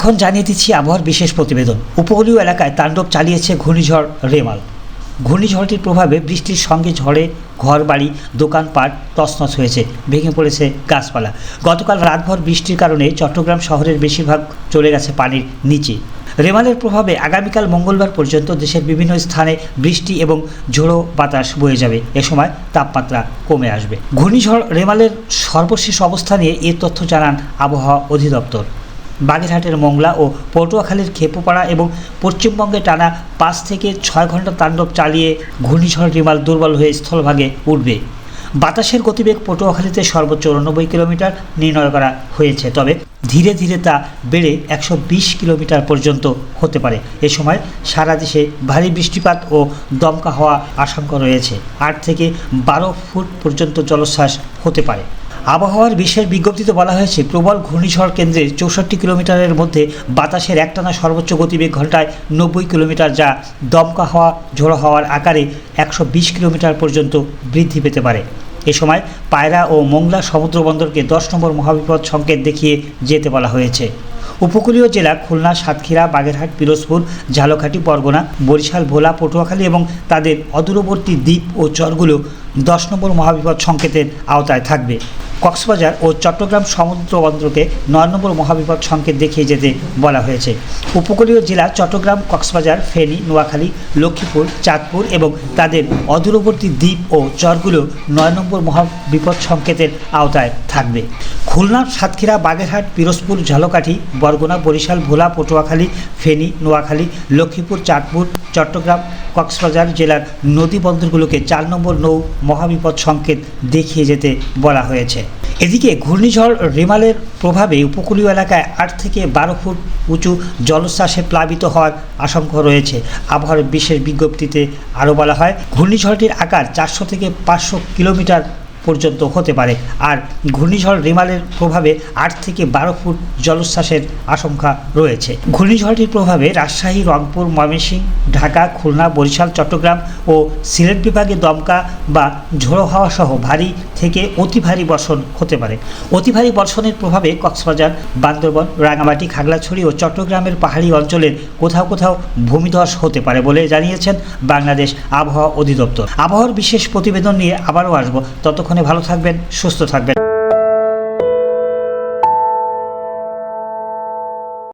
এখন জানিয়ে দিচ্ছি আবহাওয়ার বিশেষ প্রতিবেদন। উপকূলীয় এলাকায় তাণ্ডব চালিয়েছে ঘূর্ণিঝড় রেমাল। ঘূর্ণিঝড়টির প্রভাবে বৃষ্টির সঙ্গে ঝড়ে ঘরবাড়ি দোকানপাট তছনছ হয়েছে, ভেঙে পড়েছে গাছপালা। গতকাল রাতভর বৃষ্টির কারণে চট্টগ্রাম শহরের বেশিরভাগ চলে গেছে পানির নিচে। রেমালের প্রভাবে আগামীকাল মঙ্গলবার পর্যন্ত দেশের বিভিন্ন স্থানে বৃষ্টি এবং ঝোড়ো বাতাস বয়ে যাবে। এ সময় তাপমাত্রা কমে আসবে। ঘূর্ণিঝড় রেমালের সর্বশেষ অবস্থা নিয়ে এ তথ্য জানান আবহাওয়া অধিদপ্তর। বাগেরহাটের মংলা ও পটুয়াখালীর খেপুপাড়া এবং পশ্চিমবঙ্গে টানা 5 থেকে 6 ঘন্টা তাণ্ডব চালিয়ে ঘূর্ণিঝড় রেমাল দুর্বল হয়ে স্থলভাগে উঠবে। বাতাসের গতিবেগ পটুয়াখালীতে সর্বোচ্চ 89 কিলোমিটার নির্ণয় করা হয়েছে, তবে ধীরে ধীরে তা বেড়ে 120 কিলোমিটার পর্যন্ত হতে পারে। এ সময় সারা দেশে ভারী বৃষ্টিপাত ও দমকা হওয়া আশঙ্কা রয়েছে। 8 থেকে 12 ফুট পর্যন্ত জলোচ্ছ্বাস হতে পারে। আবহাওয়ার বিশেষ বিজ্ঞপ্তিতে বলা হয়েছে, প্রবল ঘূর্ণিঝড় কেন্দ্রের 64 কিলোমিটারের মধ্যে বাতাসের একটানা সর্বোচ্চ গতিবেগ ঘন্টায় 90 কিলোমিটার, যা দমকা হওয়া ঝোড়ো হওয়ার আকারে 120 কিলোমিটার পর্যন্ত বৃদ্ধি পেতে পারে। এ সময় পায়রা ও মংলা সমুদ্র বন্দরকে 10 নম্বর মহাবিপদ সংকেত দেখিয়ে যেতে বলা হয়েছে। উপকূলীয় জেলা খুলনা, সাতক্ষীরা, বাগেরহাট, পিরোজপুর, ঝালকাঠি, বরগুনা, বরিশাল, ভোলা, পটুয়াখালী এবং তাদের অদূরবর্তী দ্বীপ ও চরগুলো 10 নম্বর মহাবিপদ সংকেতের আওতায় থাকবে। কক্সবাজার ও চট্টগ্রাম সমুদ্র বন্দরকে 9 নম্বর মহাবিপদ সংকেত দেখিয়ে যেতে বলা হয়েছে। উপকূলীয় জেলা চট্টগ্রাম, কক্সবাজার, ফেনী, নোয়াখালী, লক্ষ্মীপুর, চাঁদপুর এবং তাদের অদূরবর্তী দ্বীপ ও চরগুলো 9 নম্বর মহাবিপদ সংকেতের আওতায় থাকবে। খুলনা, সাতক্ষীরা, বাগেরহাট, পিরোজপুর, ঝালকাঠি, বরগুনা, বরিশাল, ভোলা, পটুয়াখালী, ফেনী, নোয়াখালী, লক্ষ্মীপুর, চাঁদপুর, চট্টগ্রাম, কক্সবাজার জেলার নদী বন্দরগুলোকে 4 নম্বর নৌ মহাবিপদ সংকেত দেখিয়ে যেতে বলা হয়েছে। এদিকে ঘূর্ণিঝড় রেমালের প্রভাবে উপকূলীয় এলাকায় 8 থেকে 12 ফুট উঁচু জলোচ্ছ্বাসে প্লাবিত হওয়ার আশঙ্কা রয়েছে। আবহাওয়ার বিশেষ বিজ্ঞপ্তিতে আরও বলা হয়, ঘূর্ণিঝড়টির আকার 400 থেকে 500 কিলোমিটার পর্যন্ত হতে পারে। আর ঘূর্ণিঝড় রেমালের প্রভাবে 8 থেকে 12 ফুট জলোচ্ছ্বাসের আশঙ্কা রয়েছে। ঘূর্ণিঝড়টির প্রভাবে রাজশাহী, রংপুর, ময়মনসিংহ, ঢাকা, খুলনা, বরিশাল, চট্টগ্রাম ও সিলেট বিভাগে দমকা বা ঝোড়ো হাওয়া সহ ভারী থেকে অতি ভারী বর্ষণ হতে পারে। অতি ভারী বর্ষণের প্রভাবে কক্সবাজার, বান্দরবান, রাঙামাটি, খাগড়াছড়ি ও চট্টগ্রামের পাহাড়ি অঞ্চলের কোথাও কোথাও ভূমিধস হতে পারে বলে জানিয়েছেন বাংলাদেশ আবহাওয়া অধিদপ্তর। আবহাওয়ার বিশেষ প্রতিবেদন নিয়ে আবারও আসব। ততক্ষণে ভালো থাকবেন, সুস্থ থাকবেন।